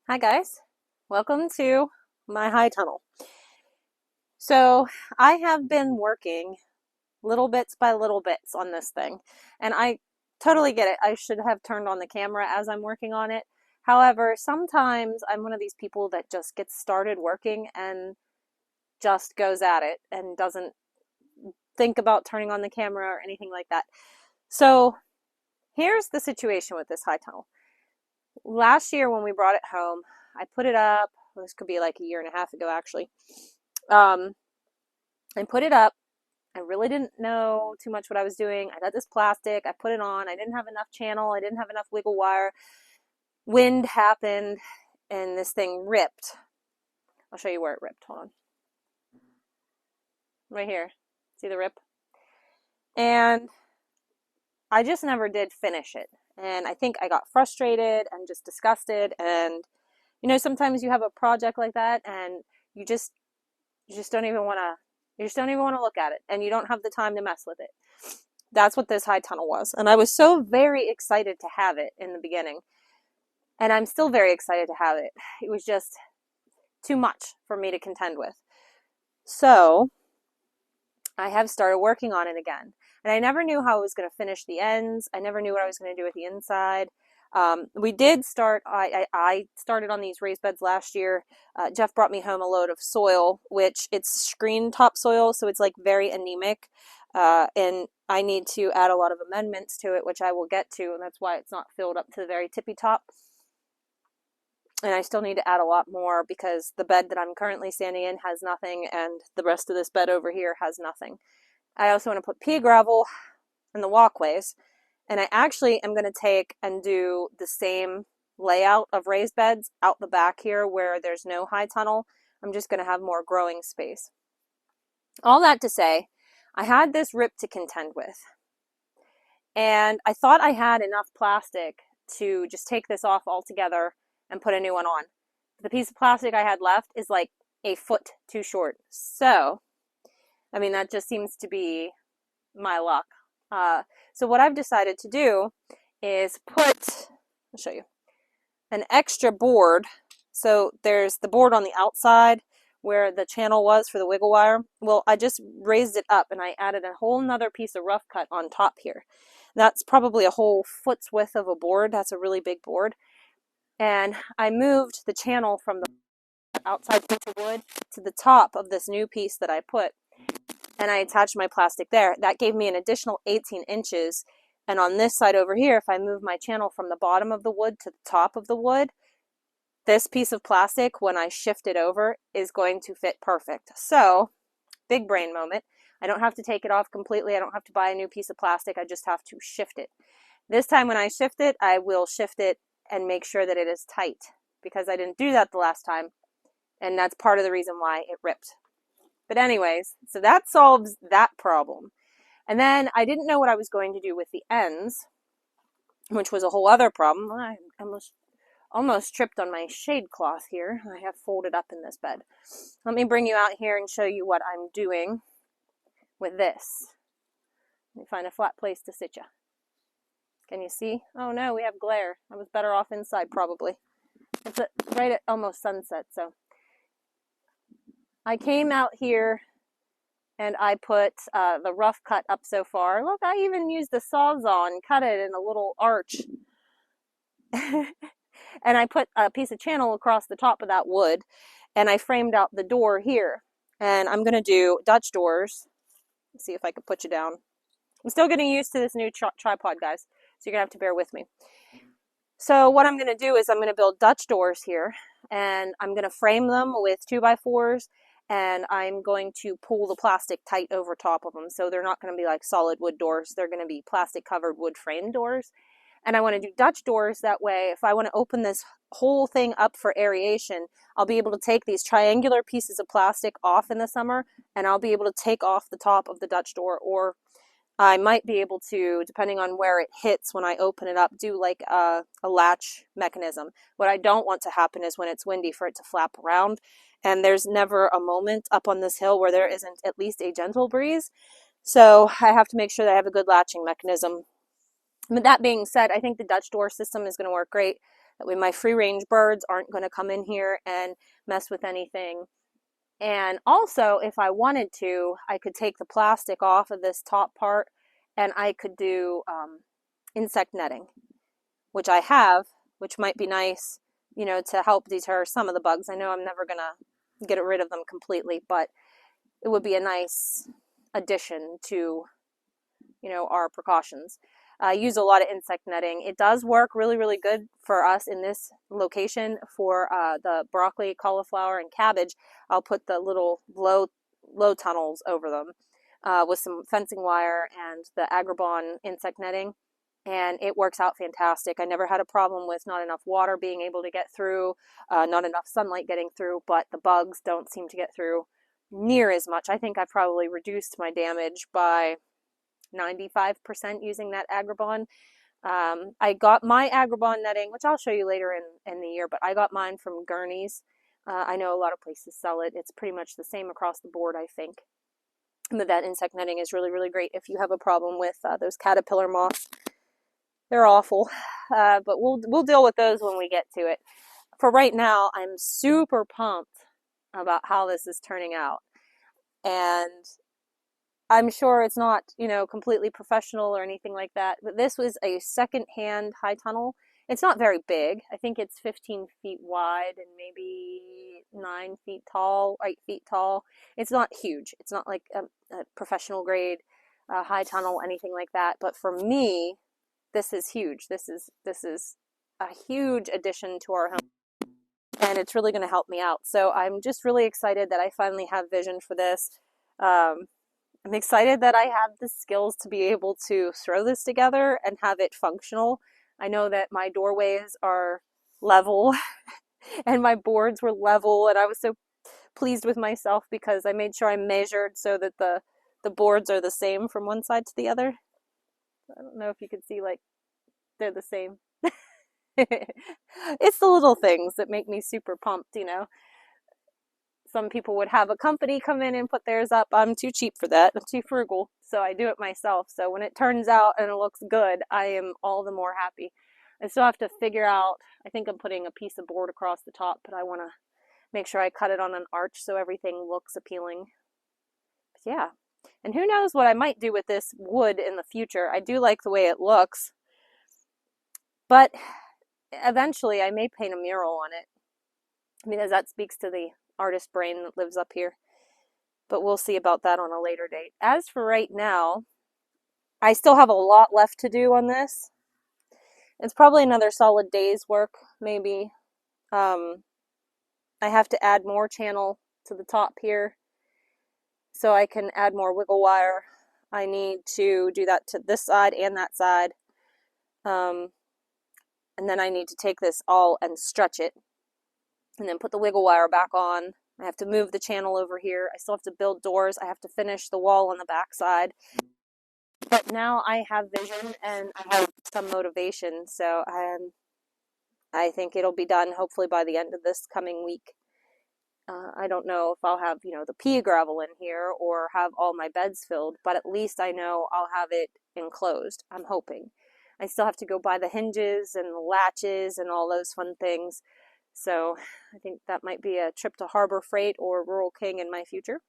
Hi guys, welcome to my high tunnel. So I have been working little bits by little bits on this thing, and I totally get it. I should have turned on the camera as I'm working on it. However, sometimes I'm one of these people that just gets started working and just goes at it and doesn't think about turning on the camera or anything like that. So here's the situation with this high tunnel. Last year when we brought it home, I put it up. This could be like a year and a half ago, actually. Um, I put it up. I really didn't know too much what I was doing. I got this plastic. I put it on. I didn't have enough channel. I didn't have enough wiggle wire. Wind happened, and this thing ripped. I'll show you where it ripped. Hold on. Right here. See the rip? And I just never did finish it. And I think I got frustrated and just disgusted. And sometimes you have a project like that, and you just don't even want to look at it, and you don't have the time to mess with it. That's what this high tunnel was. And I was so very excited to have it in the beginning. And I'm still very excited to have it. It was just too much for me to contend with. So I have started working on it again. And I never knew how I was going to finish the ends. I never knew what I was going to do with the inside. We did start, I started on these raised beds last year. Jeff brought me home a load of soil, which it's screen topsoil, so it's like very anemic. And I need to add a lot of amendments to it, which I will get to, and that's why it's not filled up to the very tippy top. And I still need to add a lot more because the bed that I'm currently standing in has nothing, and the rest of this bed over here has nothing. I also want to put pea gravel in the walkways. And I actually am going to take and do the same layout of raised beds out the back here where there's no high tunnel. I'm just going to have more growing space. All that to say, I had this rip to contend with. And I thought I had enough plastic to just take this off altogether and put a new one on. The piece of plastic I had left is like a foot too short. So, that just seems to be my luck. So what I've decided to do is I'll show you, an extra board. So there's the board on the outside where the channel was for the wiggle wire. Well, I just raised it up and I added a whole nother piece of rough cut on top here. That's probably a whole foot's width of a board. That's a really big board. And I moved the channel from the outside piece of wood to the top of this new piece that I put. And I attached my plastic there. That gave me an additional 18 inches. And on this side over here, if I move my channel from the bottom of the wood to the top of the wood, this piece of plastic, when I shift it over, is going to fit perfect. So, big brain moment. I don't have to take it off completely. I don't have to buy a new piece of plastic. I just have to shift it. This time when I shift it, I will shift it and make sure that it is tight, because I didn't do that the last time. And that's part of the reason why it ripped. But anyways, so that solves that problem. And then I didn't know what I was going to do with the ends, which was a whole other problem. I almost tripped on my shade cloth here. I have folded up in this bed. Let me bring you out here and show you what I'm doing with this. Let me find a flat place to sit you. Can you see? Oh no, we have glare. I was better off inside probably. It's right at almost sunset, so. I came out here and I put the rough cut up so far. Look, I even used the Sawzall and cut it in a little arch. And I put a piece of channel across the top of that wood, and I framed out the door here. And I'm going to do Dutch doors. Let's see if I can put you down. I'm still getting used to this new tripod, guys, so you're going to have to bear with me. So what I'm going to do is I'm going to build Dutch doors here, and I'm going to frame them with 2x4s, and I'm going to pull the plastic tight over top of them. So they're not going to be like solid wood doors. They're going to be plastic covered wood frame doors. And I want to do Dutch doors that way. If I want to open this whole thing up for aeration, I'll be able to take these triangular pieces of plastic off in the summer, and I'll be able to take off the top of the Dutch door, or I might be able to, depending on where it hits when I open it up, do like a latch mechanism. What I don't want to happen is when it's windy for it to flap around, and there's never a moment up on this hill where there isn't at least a gentle breeze. So I have to make sure that I have a good latching mechanism. But that being said, I think the Dutch door system is going to work great. That way my free-range birds aren't going to come in here and mess with anything. And also, if I wanted to, I could take the plastic off of this top part and I could do insect netting, which I have, which might be nice, you know, to help deter some of the bugs. I know I'm never going to get rid of them completely, but it would be a nice addition to, you know, our precautions. I use a lot of insect netting. It does work really, really good for us in this location for the broccoli, cauliflower, and cabbage. I'll put the little low tunnels over them with some fencing wire and the Agribon insect netting, and it works out fantastic. I never had a problem with not enough water being able to get through, not enough sunlight getting through, but the bugs don't seem to get through near as much. I think I probably reduced my damage by 95% using that Agribon. I got my Agribon netting, which I'll show you later in the year, but I got mine from Gurney's. I know a lot of places sell it. It's pretty much the same across the board, I think. But that insect netting is really, really great if you have a problem with those caterpillar moths. They're awful, but we'll deal with those when we get to it. For right now, I'm super pumped about how this is turning out. And I'm sure it's not, you know, completely professional or anything like that, but this was a second-hand high tunnel. It's not very big. I think it's 15 feet wide and maybe 9 feet tall, 8 feet tall. It's not huge. It's not like a professional grade high tunnel, anything like that. But for me, this is huge. This is a huge addition to our home, and it's really going to help me out. So I'm just really excited that I finally have vision for this. I'm excited that I have the skills to be able to throw this together and have it functional. I know that my doorways are level and my boards were level, and I was so pleased with myself because I made sure I measured so that the boards are the same from one side to the other. I don't know if you can see, like, they're the same. It's the little things that make me super pumped, you know. Some people would have a company come in and put theirs up. I'm too cheap for that. I'm too frugal, so I do it myself. So when it turns out and it looks good, I am all the more happy. I still have to figure out, I think I'm putting a piece of board across the top, but I want to make sure I cut it on an arch so everything looks appealing. But yeah, and who knows what I might do with this wood in the future. I do like the way it looks, but eventually I may paint a mural on it because that speaks to the artist brain that lives up here. But we'll see about that on a later date. As for right now, I still have a lot left to do on this. It's probably another solid day's work, maybe. I have to add more channel to the top here so I can add more wiggle wire. I need to do that to this side and that side. And then I need to take this all and stretch it and then put the wiggle wire back on. I have to move the channel over here. I still have to build doors. I have to finish the wall on the back side. But now I have vision and I have some motivation, so I think it'll be done hopefully by the end of this coming week. I don't know if I'll have, you know, the pea gravel in here or have all my beds filled, but at least I know I'll have it enclosed. I'm hoping. I still have to go buy the hinges and the latches and all those fun things. So I think that might be a trip to Harbor Freight or Rural King in my future.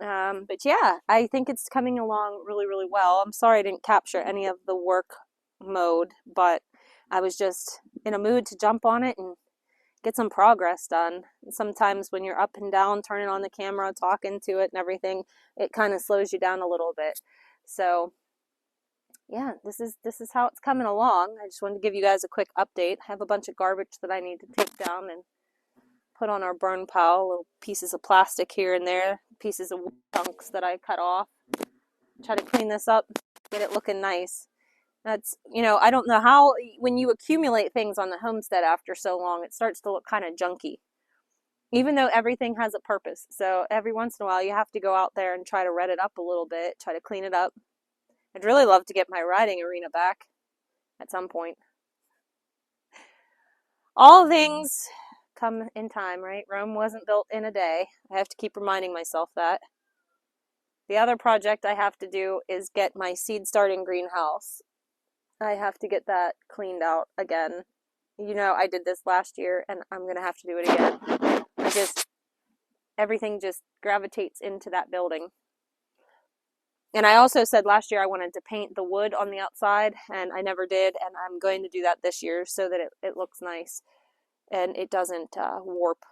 But yeah, I think it's coming along really, really well. I'm sorry I didn't capture any of the work mode, but I was just in a mood to jump on it and get some progress done. And sometimes when you're up and down, turning on the camera, talking to it and everything, it kind of slows you down a little bit. So yeah, this is how it's coming along. I just wanted to give you guys a quick update. I have a bunch of garbage that I need to take down and put on our burn pile, little pieces of plastic here and there, pieces of wood chunks that I cut off. Try to clean this up, get it looking nice. That's, you know, I don't know how, when you accumulate things on the homestead after so long, it starts to look kind of junky, even though everything has a purpose. So every once in a while, you have to go out there and try to red it up a little bit, try to clean it up. I'd really love to get my riding arena back at some point. All things come in time, right? Rome wasn't built in a day. I have to keep reminding myself that. The other project I have to do is get my seed starting greenhouse. I have to get that cleaned out again. you know, I did this last year and I'm going to have to do it again. Everything just gravitates into that building. And I also said last year I wanted to paint the wood on the outside, and I never did, and I'm going to do that this year so that it looks nice and it doesn't warp.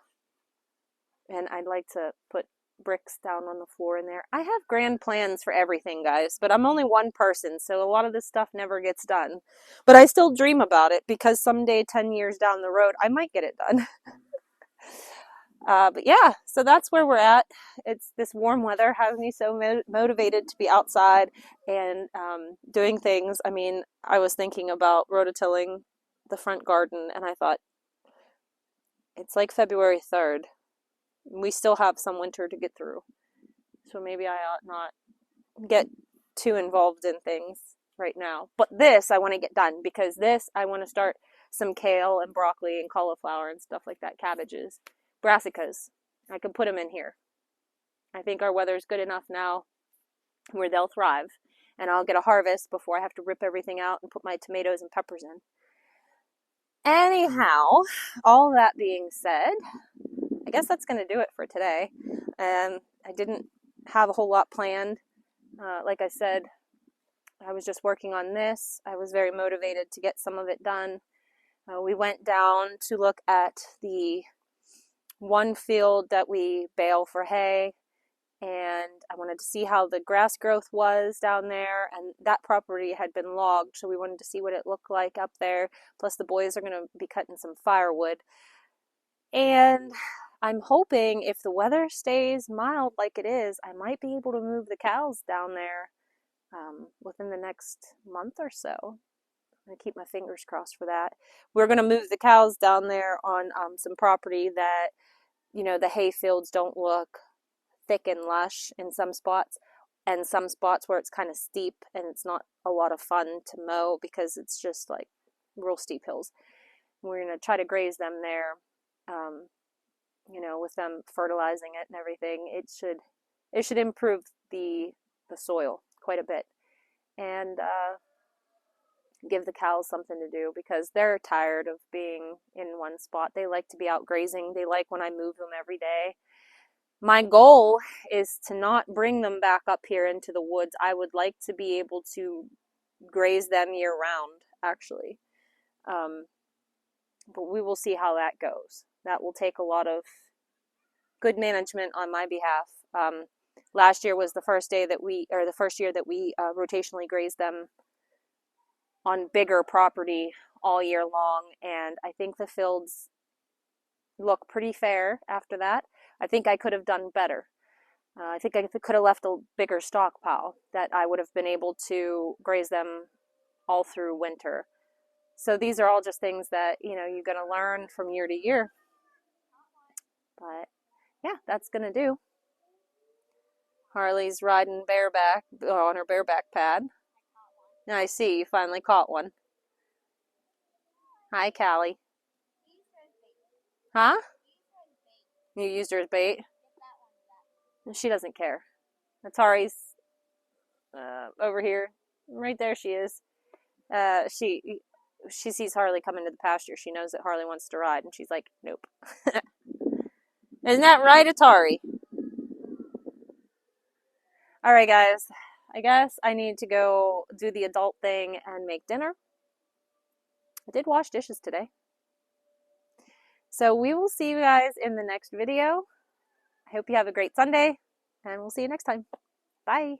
And I'd like to put bricks down on the floor in there. I have grand plans for everything, guys, but I'm only one person, so a lot of this stuff never gets done. But I still dream about it because someday, 10 years down the road, I might get it done. But yeah, so that's where we're at. It's this warm weather has me so motivated to be outside and doing things. I mean, I was thinking about rototilling the front garden, and I thought, it's like February 3rd. We still have some winter to get through. So maybe I ought not get too involved in things right now. But this I want to get done, because this I want to start some kale and broccoli and cauliflower and stuff like that, cabbages. Brassicas. I could put them in here. I think our weather's good enough now where they'll thrive. And I'll get a harvest before I have to rip everything out and put my tomatoes and peppers in. Anyhow, all that being said, I guess that's going to do it for today. I didn't have a whole lot planned. Like I said, I was just working on this. I was very motivated to get some of it done. We went down to look at the one field that we bale for hay, and I wanted to see how the grass growth was down there, and that property had been logged, so we wanted to see what it looked like up there. Plus the boys are going to be cutting some firewood. And I'm hoping if the weather stays mild like it is, I might be able to move the cows down there within the next month or so. I'm going to keep my fingers crossed for that. We're going to move the cows down there on some property that, you know, the hay fields don't look thick and lush in some spots, and some spots where it's kind of steep and it's not a lot of fun to mow because it's just like real steep hills. We're going to try to graze them there, you know, with them fertilizing it and everything. It should improve the soil quite a bit, and give the cows something to do because they're tired of being in one spot. They like to be out grazing. They like when I move them every day. My goal is to not bring them back up here into the woods. I would like to be able to graze them year round, actually. But we will see how that goes. That will take a lot of good management on my behalf. Last year was the first year that we rotationally grazed them on bigger property all year long, and I think the fields look pretty fair after that. I think I could have done better. I think I could have left a bigger stockpile that I would have been able to graze them all through winter. So these are all just things that, you know, you're going to learn from year to year. But yeah, that's going to do. Harley's riding bareback on her bareback pad. I see, you finally caught one. Hi, Callie. Huh? You used her as bait? She doesn't care. Atari's over here. Right there she is. She sees Harley come into the pasture. She knows that Harley wants to ride, and she's like, nope. Isn't that right, Atari? All right, guys. I guess I need to go do the adult thing and make dinner. I did wash dishes today. So we will see you guys in the next video. I hope you have a great Sunday, and we'll see you next time. Bye.